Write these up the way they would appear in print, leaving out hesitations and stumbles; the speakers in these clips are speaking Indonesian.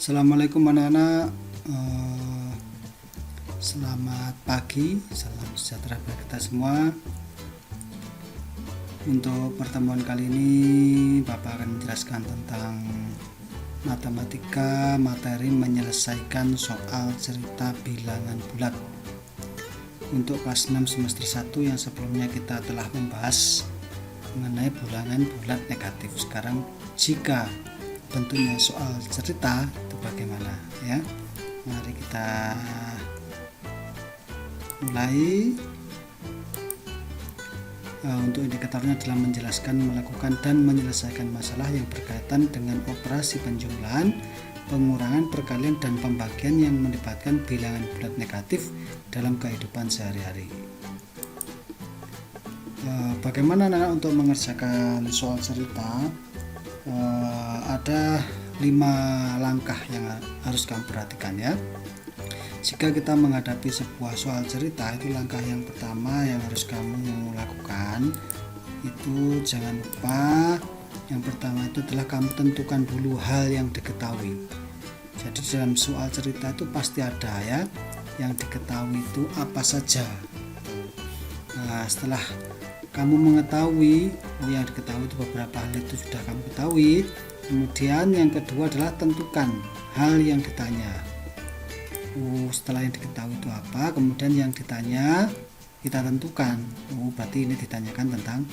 Assalamualaikum anak-anak. Selamat pagi, salam sejahtera bagi kita semua. Untuk pertemuan kali ini Bapak akan menjelaskan tentang matematika, materi menyelesaikan soal cerita bilangan bulat untuk kelas 6 semester 1 yang sebelumnya kita telah membahas mengenai bilangan bulat negatif. Sekarang jika bentuknya soal cerita itu bagaimana ya. Mari kita mulai. Untuk indikatornya adalah menjelaskan, melakukan, dan menyelesaikan masalah yang berkaitan dengan operasi penjumlahan, pengurangan, perkalian, dan pembagian yang melibatkan bilangan bulat negatif dalam kehidupan sehari-hari. Bagaimana anak untuk mengerjakan soal cerita? Ada 5 langkah yang harus kamu perhatikan ya. Jika kita menghadapi sebuah soal cerita, itu langkah yang pertama yang harus kamu lakukan itu jangan lupa, yang pertama itu adalah kamu tentukan dulu hal yang diketahui. Jadi dalam soal cerita itu pasti ada ya, yang diketahui itu apa saja. Nah, setelah kamu mengetahui yang diketahui itu beberapa hal itu sudah kamu ketahui, kemudian yang kedua adalah tentukan hal yang ditanya. Setelah yang diketahui itu apa, kemudian yang ditanya kita tentukan. Berarti ini ditanyakan tentang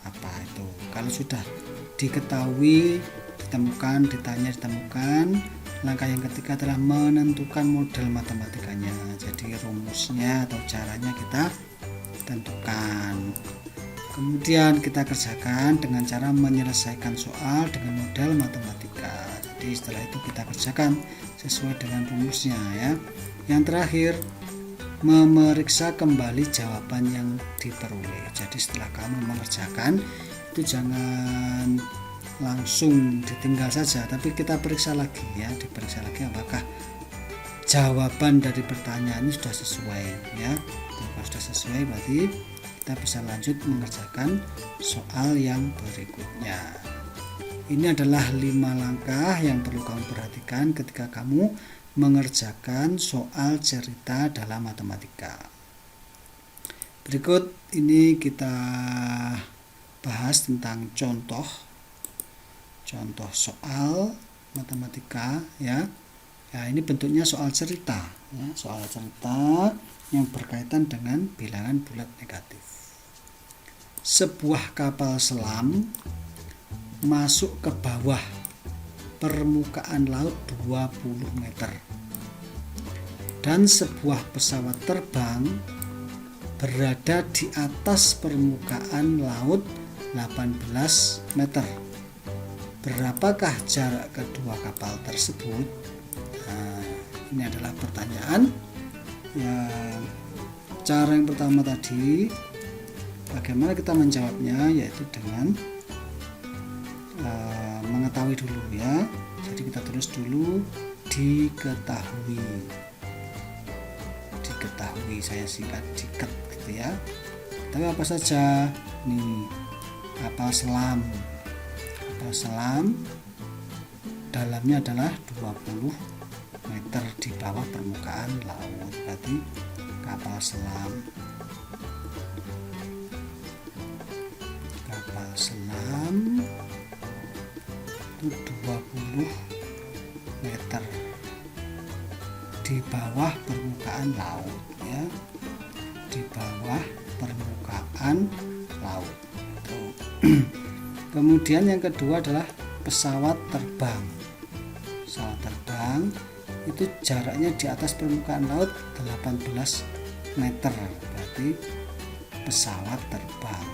apa itu. Kalau sudah diketahui, ditemukan, ditanya, ditemukan, langkah yang ketiga adalah menentukan model matematikanya. Jadi rumusnya atau caranya kita tentukan. Kemudian kita kerjakan dengan cara menyelesaikan soal dengan model matematika. Jadi setelah itu kita kerjakan sesuai dengan rumusnya ya. Yang terakhir, memeriksa kembali jawaban yang diperoleh. Jadi setelah kamu mengerjakan itu jangan langsung ditinggal saja, tapi kita periksa lagi ya, diperiksa lagi apakah jawaban dari pertanyaan ini sudah sesuai ya. Kalau sudah sesuai berarti kita bisa lanjut mengerjakan soal yang berikutnya. Ini adalah 5 langkah yang perlu kamu perhatikan ketika kamu mengerjakan soal cerita dalam matematika. Berikut ini kita bahas tentang contoh soal matematika ya. Ya, ini bentuknya soal cerita ya, soal cerita yang berkaitan dengan bilangan bulat negatif. Sebuah kapal selam masuk ke bawah permukaan laut 20 meter dan sebuah pesawat terbang berada di atas permukaan laut 18 meter. Berapakah jarak kedua kapal tersebut? Nah, ini adalah pertanyaan. Cara yang pertama tadi, bagaimana kita menjawabnya, yaitu dengan mengetahui dulu ya. Jadi kita tulis dulu diketahui, saya singkat diket gitu ya. Tapi apa saja nih, kapal selam dalamnya adalah 20 meter di bawah permukaan laut. Berarti kapal selam itu 20 meter di bawah permukaan laut ya, di bawah permukaan laut. Kemudian yang kedua adalah pesawat terbang itu jaraknya di atas permukaan laut 18 meter. Berarti pesawat terbang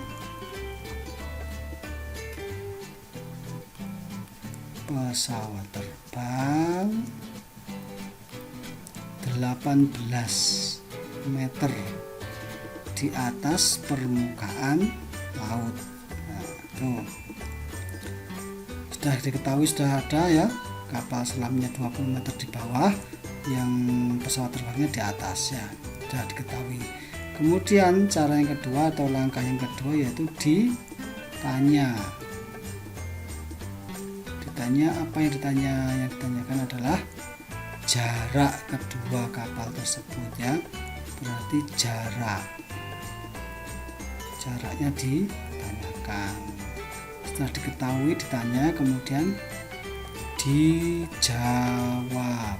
18 meter di atas permukaan laut. Nah, tuh. Sudah diketahui, sudah ada ya, kapal selamnya 20 meter di bawah, yang pesawat terbangnya di atas ya, sudah diketahui. Kemudian cara yang kedua atau langkah yang kedua yaitu ditanya ditanya apa yang ditanyakan adalah jarak kedua kapal tersebut ya, berarti jaraknya ditanyakan. Setelah diketahui ditanya, kemudian dijawab.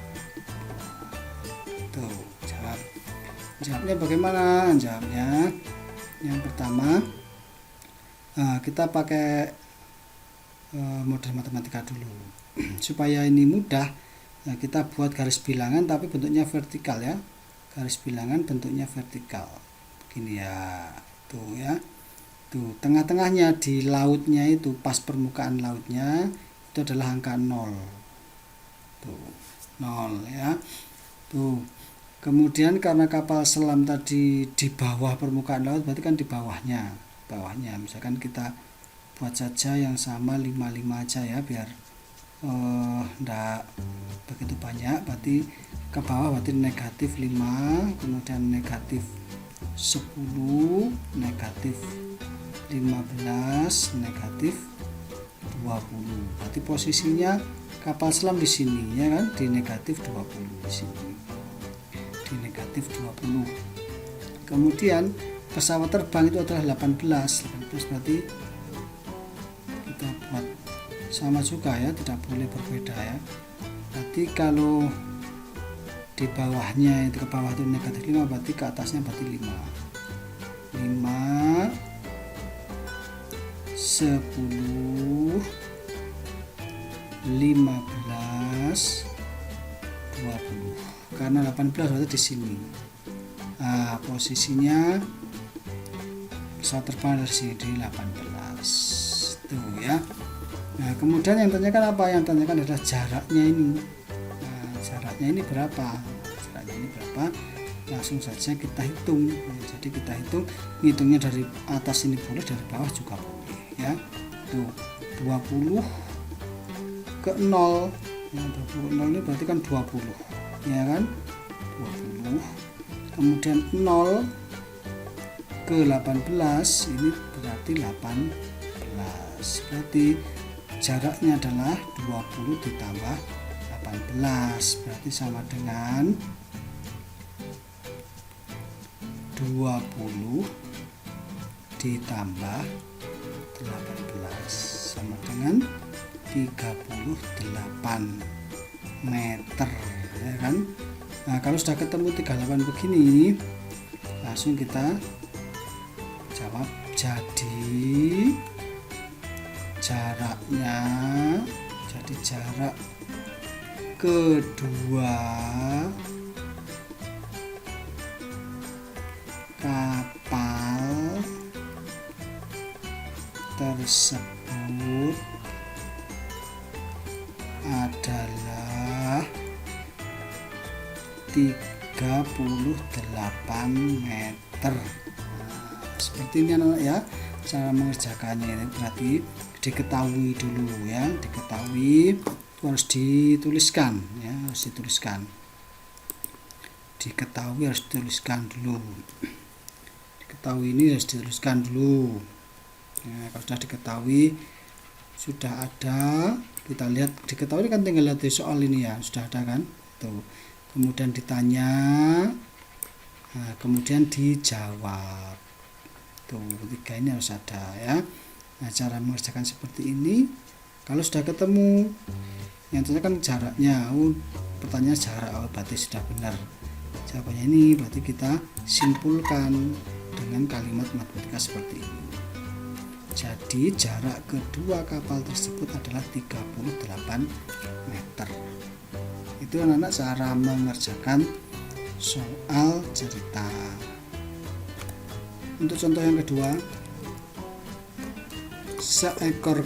Tuh, jawabnya bagaimana? Jawabnya yang pertama kita pakai model matematika dulu. Supaya ini mudah, kita buat garis bilangan tapi bentuknya vertikal ya. Garis bilangan bentuknya vertikal. Begini ya. Tuh ya. Tuh, tengah-tengahnya di lautnya itu pas permukaan lautnya itu adalah angka 0. Tuh, 0 ya. Tuh. Kemudian karena kapal selam tadi di bawah permukaan laut, berarti kan di bawahnya. Misalkan kita buat saja yang sama 55 aja ya, biar enggak begitu banyak. Berarti ke bawah berarti negatif 5, kemudian negatif 10, negatif 15, negatif 20. Berarti posisinya kapal selam di sini ya kan, di negatif 20 di sini. Di negatif 20. Kemudian pesawat terbang itu adalah 18 berarti kita buat sama juga ya, tidak boleh berbeda ya. Berarti kalau di bawahnya itu ke bawah itu negatif 5, berarti ke atasnya berarti 5, 10, 15, 20. Karena 18 berarti di sini. Nah, posisinya pesawat terbang dari sini di 18. Tuh ya. Nah, kemudian yang tanyakan apa? Yang tanyakan adalah jaraknya ini. Nah, jaraknya ini berapa? Langsung saja kita hitung. Nah, jadi kita hitungnya dari atas ini boleh, dari bawah juga boleh ya. Tuh, 20 ke 0. Nah, 20 ke 0 ini berarti kan 20. Ya kan? 20. Kemudian 0 ke 18 ini berarti 18. Berarti jaraknya adalah 20 ditambah 18, berarti sama dengan 20 ditambah 18 sama dengan 38 meter ya kan. Nah, kalau sudah ketemu 38 begini, langsung kita jawab. Jadi jarak kedua kapal tersebut adalah 38 meter. Nah, seperti ini anak-anak ya cara mengerjakannya. Ini berarti diketahui dulu ya, diketahui itu harus dituliskan ya, diketahui harus dituliskan dulu. Diketahui ini harus dituliskan dulu. Nah, kalau sudah diketahui, sudah ada, kita lihat diketahui kan tinggal lihat di soal ini ya, sudah ada kan tuh. Kemudian ditanya, nah, kemudian dijawab. Tuh, tiga ini harus ada ya. Nah, cara mengerjakan seperti ini. Kalau sudah ketemu, yang tentunya kan jaraknya, pertanyaan jarak, berarti sudah benar jawabannya ini. Berarti kita simpulkan dengan kalimat matematika seperti ini. Jadi jarak kedua kapal tersebut adalah 38 meter. Itu anak-anak cara mengerjakan soal cerita. Untuk contoh yang kedua, seekor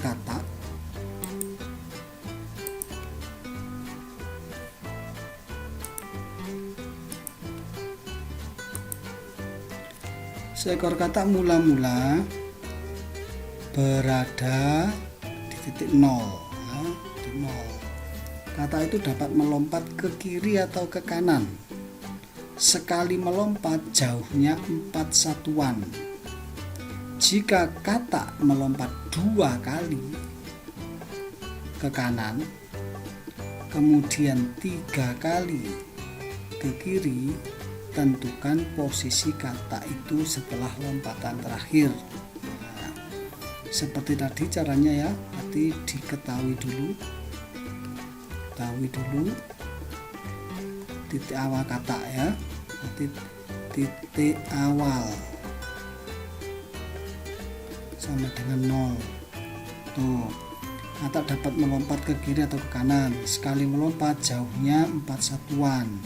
katak mula-mula berada di titik 0. Katak itu dapat melompat ke kiri atau ke kanan. Sekali melompat jauhnya 4 satuan. Jika katak melompat 2 kali, ke kanan, kemudian 3 kali ke kiri, tentukan posisi kata itu setelah lompatan terakhir. Nah, seperti tadi caranya ya, nanti diketahui dulu, titik awal kata ya, titik awal sama dengan 0. Tuh, kata dapat melompat ke kiri atau ke kanan. Sekali melompat jauhnya 4 satuan.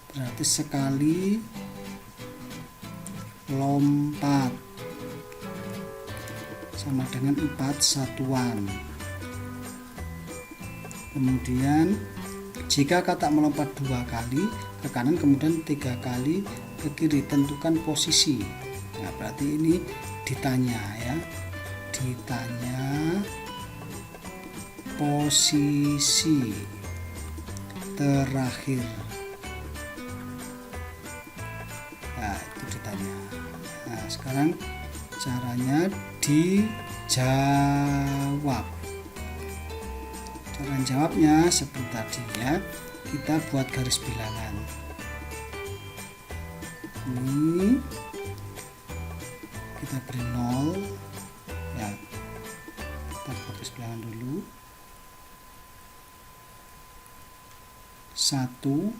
Berarti sekali lompat sama dengan 4 satuan. Kemudian jika kata melompat 2 kali ke kanan, kemudian 3 kali ke kiri, tentukan posisi. Nah, berarti ini ditanya ya, ditanya posisi terakhir. Nah, itu ditanya. Nah, sekarang caranya dijawab. Cara jawabnya seperti tadi ya, kita buat garis bilangan. Ini kita beri 0 ya, kita buat garis bilangan dulu. 1,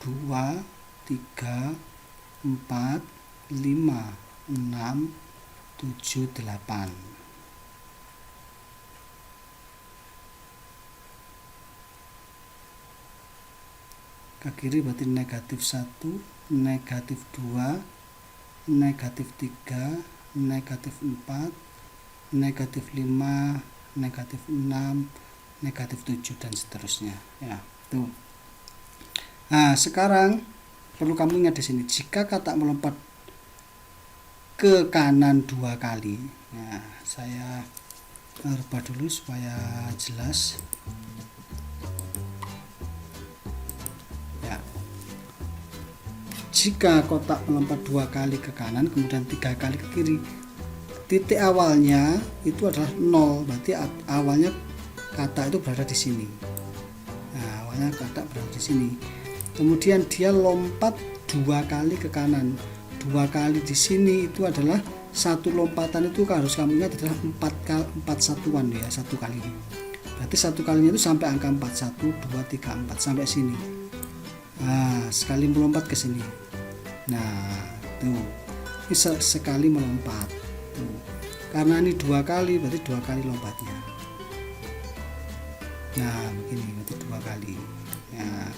2, 3, 4, 5, 6, 7, 8. Ke kiri berarti negatif 1, negatif 2, negatif 3, negatif 4, negatif 5, negatif 6, negatif 7 dan seterusnya ya. Tuh. Nah, sekarang perlu kamu ingat di sini, jika kata melompat ke kanan 2 kali. Nah, saya rubah dulu supaya jelas. Jika kotak melompat 2 kali ke kanan, kemudian 3 kali ke kiri, titik awalnya itu adalah 0, berarti awalnya kata itu berada di sini. Nah, awalnya kata berada di sini. Kemudian dia lompat 2 kali ke kanan. 2 kali di sini itu adalah satu lompatan, itu harus kamu ingat adalah 4 satuan ya, 1 kali. Berarti 1 kalinya itu sampai angka 4, 1, 2, 3, 4 sampai sini. Nah, sekali melompat ke sini. Nah, tuh, ini sekali melompat. Tuh. Karena ini 2 kali, berarti 2 kali lompatnya. Nah, begini, berarti 2 kali. Nah,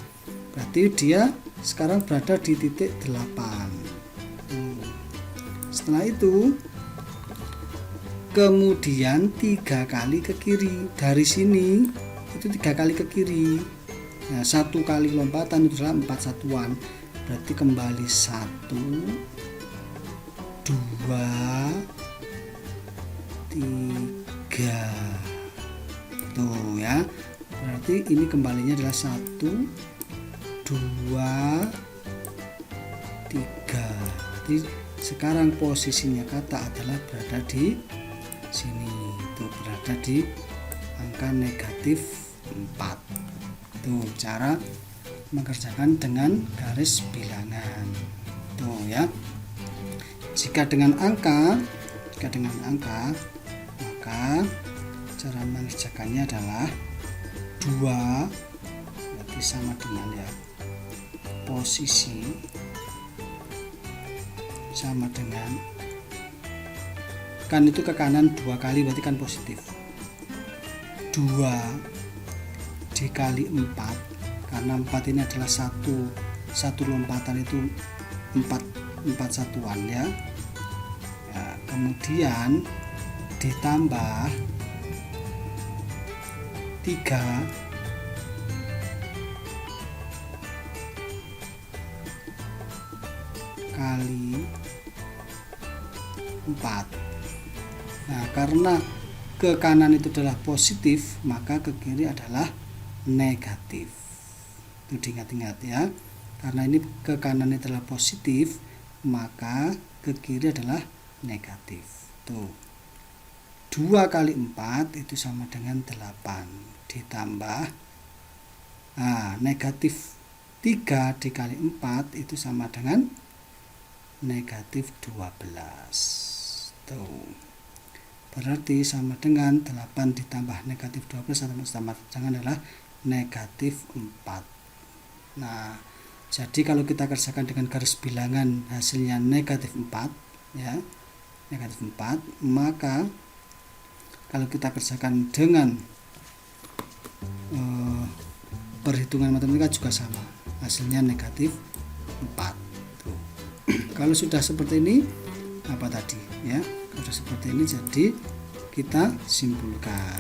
berarti dia sekarang berada di titik 8. Tuh. Setelah itu, kemudian 3 kali ke kiri. Dari sini itu 3 kali ke kiri. Nah, 1 kali lompatan itu adalah 4 satuan. Berarti kembali 1, 2, 3. Tuh ya. Berarti ini kembalinya adalah 1, 2, 3. Jadi sekarang posisinya kata adalah berada di sini. Itu berada di angka negatif 4. Tuh cara mengerjakan dengan garis bilangan. Tuh ya. Jika dengan angka, maka cara mengerjakannya adalah 2 berarti sama dengan ya, posisi sama dengan, kan itu ke kanan 2 kali berarti kan positif. 2 dikali 4, karena 4 ini adalah satu lompatan itu 4 satuan ya. Ya, kemudian ditambah 3 kali 4. Nah, karena ke kanan itu adalah positif, maka ke kiri adalah negatif. Itu diingat-ingat ya. Karena ini ke kanan adalah positif, maka ke kiri adalah negatif. Tuh. 2 kali 4 itu sama dengan 8 ditambah negatif 3 dikali 4 itu sama dengan negatif 12. Tuh. Berarti sama dengan 8 ditambah negatif 12 sama dengan adalah negatif 4. Nah, jadi kalau kita kerjakan dengan garis bilangan hasilnya negatif 4 ya, negatif 4, maka kalau kita kerjakan dengan perhitungan matematika juga sama, hasilnya negatif 4. Tuh. Kalau sudah seperti ini apa tadi ya, kalau sudah seperti ini jadi kita simpulkan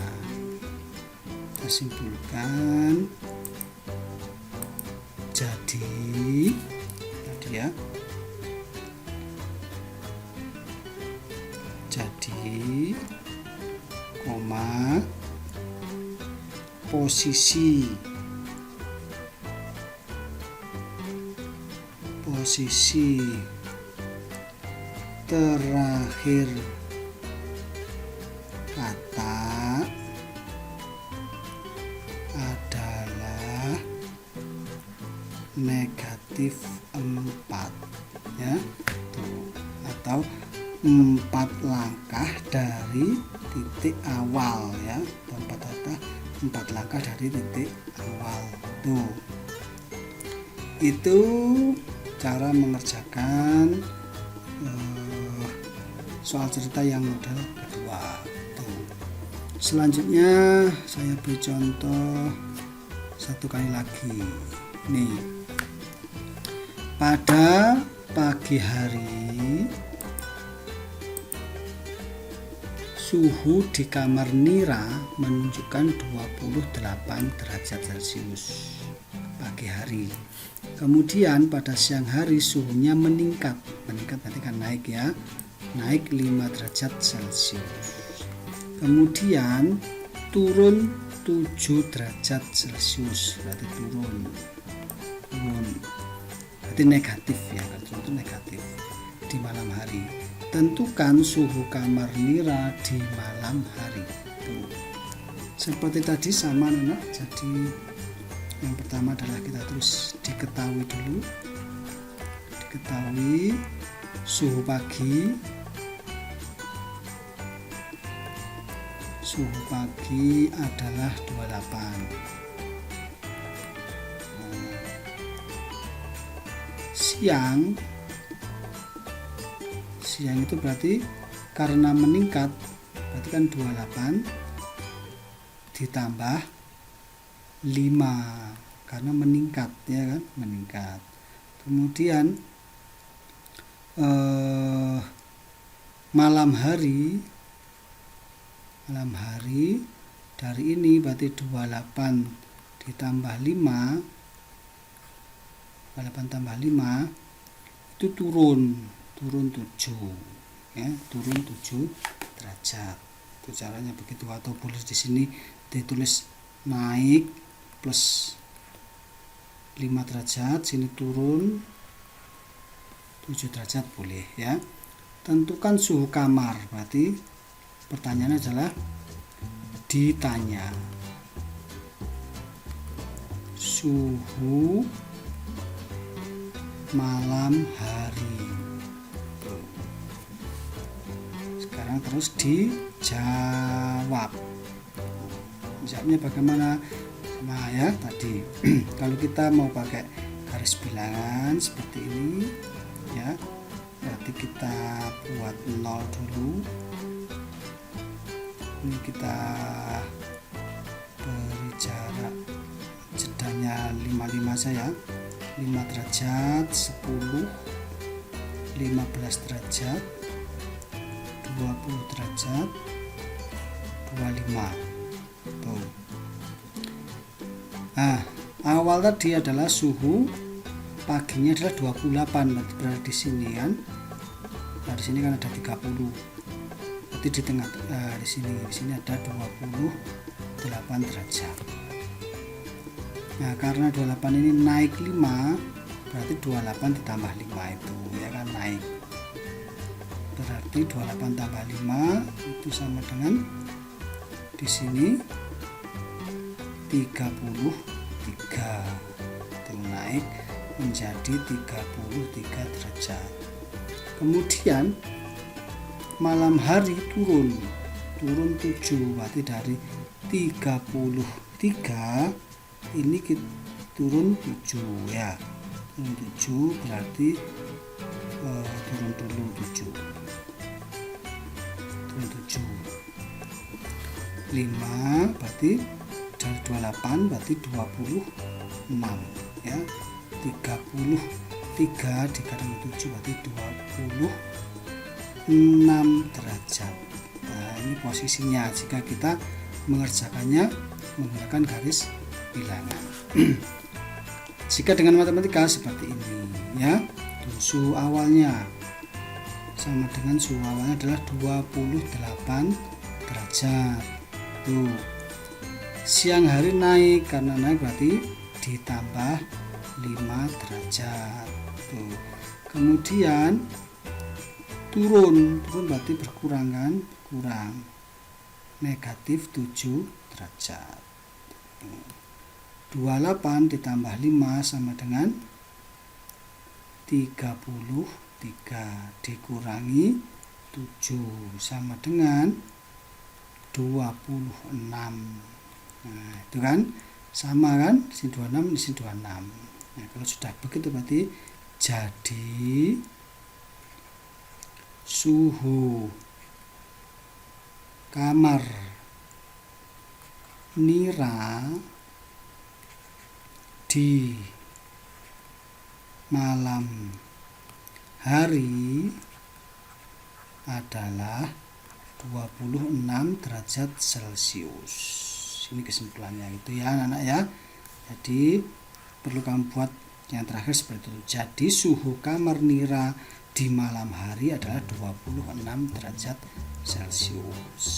jadi tadi ya, jadi koma posisi terakhir kata adalah negatif 4 ya. Tuh. Atau 4 langkah dari titik awal ya, 4 langkah dari titik awal. Tuh. Itu cara mengerjakan soal cerita yang model kedua. Tuh. Selanjutnya saya beri contoh satu kali lagi. Nih, pada pagi hari suhu di kamar Nira menunjukkan 28 derajat Celcius pagi hari. Kemudian pada siang hari suhunya meningkat berarti kan naik ya, naik 5 derajat Celcius. Kemudian turun 7 derajat Celcius, berarti turun berarti negatif ya, kalau itu negatif di malam hari. Tentukan suhu kamar Nira di malam hari. Tuh. Seperti tadi sama Nana. Jadi yang pertama adalah kita terus diketahui dulu, diketahui suhu pagi adalah 28. Siang itu berarti karena meningkat, berarti kan 28 ditambah 5 karena meningkat ya kan, meningkat. Kemudian malam hari dari ini berarti 28 ditambah 5, 28 tambah 5 itu turun 7 ya, turun 7 derajat. Itu caranya begitu, atau boleh di sini ditulis naik plus 5 derajat, sini turun 7 derajat boleh ya. Tentukan suhu kamar, berarti pertanyaannya adalah ditanya suhu malam hari. Sekarang terus dijawab. Jawabnya bagaimana? Nah ya tadi kalau kita mau pakai garis bilangan seperti ini ya, berarti kita buat 0 dulu. Ini kita beri jarak jedanya 55 saja, 5 derajat, 10, 15 derajat, 20 derajat, 25. Tuh. Nah, awal tadi adalah suhu paginya adalah 28, berarti di sini kan. Nah, di sini kan ada 30. Berarti di tengah di sini ada 28 derajat. Nah, karena 28 ini naik 5, berarti 28 ditambah 5 itu ya kan naik. berarti 28 tambah 5 itu sama dengan di sini 33, itu naik menjadi 33 derajat. Kemudian malam hari turun 7, berarti dari 33 ini kita turun 7 ya, turun 7 berarti turun dulu 7, turun 7 5 berarti dari 28 berarti 26 ya, 33 dikali 7 berarti 26 derajat. Nah, ini posisinya jika kita mengerjakannya menggunakan garis bilangan. Jika dengan matematika seperti ini ya, suhu awalnya sama dengan suhu awalnya adalah 28 derajat. Tuh. Siang hari naik, karena naik berarti ditambah 5 derajat. Tuh. Kemudian turun berarti berkurang kan, kurang, negatif 7 derajat. 28 ditambah 5 sama dengan 33 dikurangi 7 sama dengan 26. Nah, itu kan sama kan, di sini 26, di sini 26. Nah, kalau sudah begitu berarti jadi suhu kamar Nira di malam hari adalah 26 derajat Celcius. Ini kesimpulannya itu ya anak-anak ya. Jadi perlu kamu buat yang terakhir seperti itu. Jadi suhu kamar Nira di malam hari adalah 26 derajat Celcius.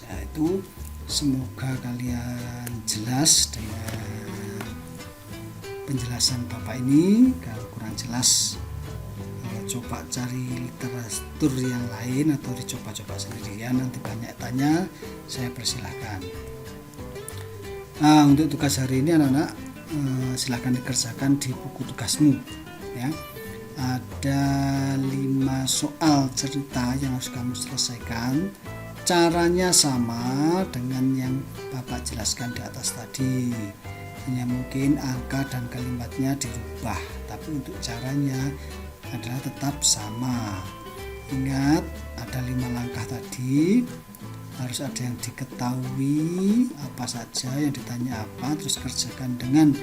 Nah, itu semoga kalian jelas dengan penjelasan Bapak ini. Kalau kurang jelas coba cari literatur yang lain atau dicoba-coba sendirian, nanti banyak tanya saya persilahkan. Nah, untuk tugas hari ini anak-anak silahkan dikerjakan di buku tugasmu ya. Ada 5 soal cerita yang harus kamu selesaikan. Caranya sama dengan yang Bapak jelaskan di atas tadi, hanya mungkin angka dan kalimatnya dirubah, tapi untuk caranya adalah tetap sama. Ingat, ada 5 langkah tadi, harus ada yang diketahui apa saja, yang ditanya apa, terus kerjakan dengan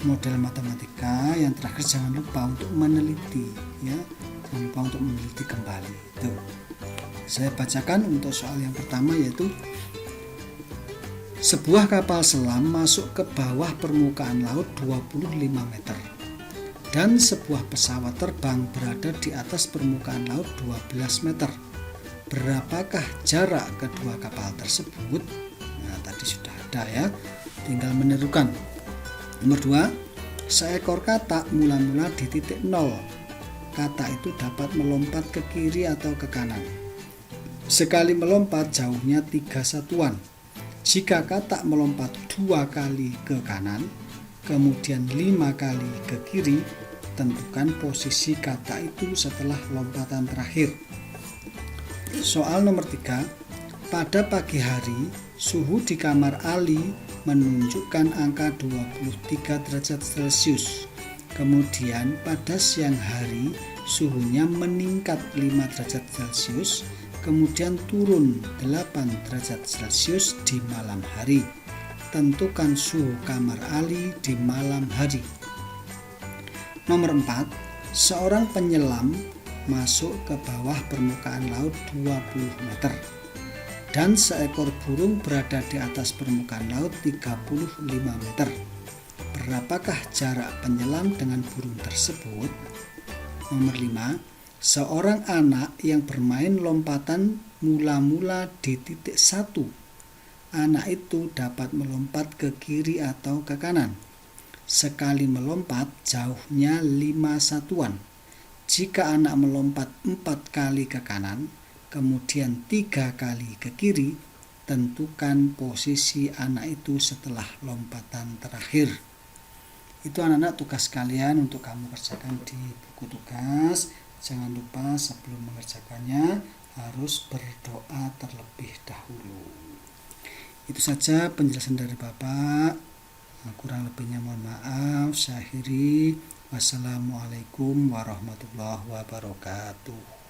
model matematika. Yang terakhir jangan lupa untuk meneliti ya, jangan lupa untuk meneliti kembali. Tuh, saya bacakan untuk soal yang pertama, yaitu sebuah kapal selam masuk ke bawah permukaan laut 25 meter dan sebuah pesawat terbang berada di atas permukaan laut 12 meter. Berapakah jarak kedua kapal tersebut? Nah, tadi sudah ada ya, tinggal menirukan. Nomor 2, seekor katak mula-mula di titik 0. Katak itu dapat melompat ke kiri atau ke kanan. Sekali melompat jauhnya 3 satuan. Jika katak melompat 2 kali ke kanan, kemudian 5 kali ke kiri, tentukan posisi katak itu setelah lompatan terakhir. Soal nomor 3, pada pagi hari suhu di kamar Ali menunjukkan angka 23 derajat Celcius. Kemudian pada siang hari suhunya meningkat 5 derajat Celcius, kemudian turun 8 derajat Celcius di malam hari. Tentukan suhu kamar Ali di malam hari. Nomor 4, seorang penyelam masuk ke bawah permukaan laut 20 meter dan seekor burung berada di atas permukaan laut 35 meter. Berapakah jarak penyelam dengan burung tersebut? Nomor 5, seorang anak yang bermain lompatan mula-mula di titik 1. Anak itu dapat melompat ke kiri atau ke kanan. Sekali melompat jauhnya 5 satuan. Jika anak melompat 4 kali ke kanan, kemudian 3 kali ke kiri, tentukan posisi anak itu setelah lompatan terakhir. Itu anak-anak tugas kalian untuk kamu kerjakan di buku tugas. Jangan lupa sebelum mengerjakannya harus berdoa terlebih dahulu. Itu saja penjelasan dari Bapak. Kurang lebihnya mohon maaf. Saya akhiri. Wassalamualaikum warahmatullahi wabarakatuh.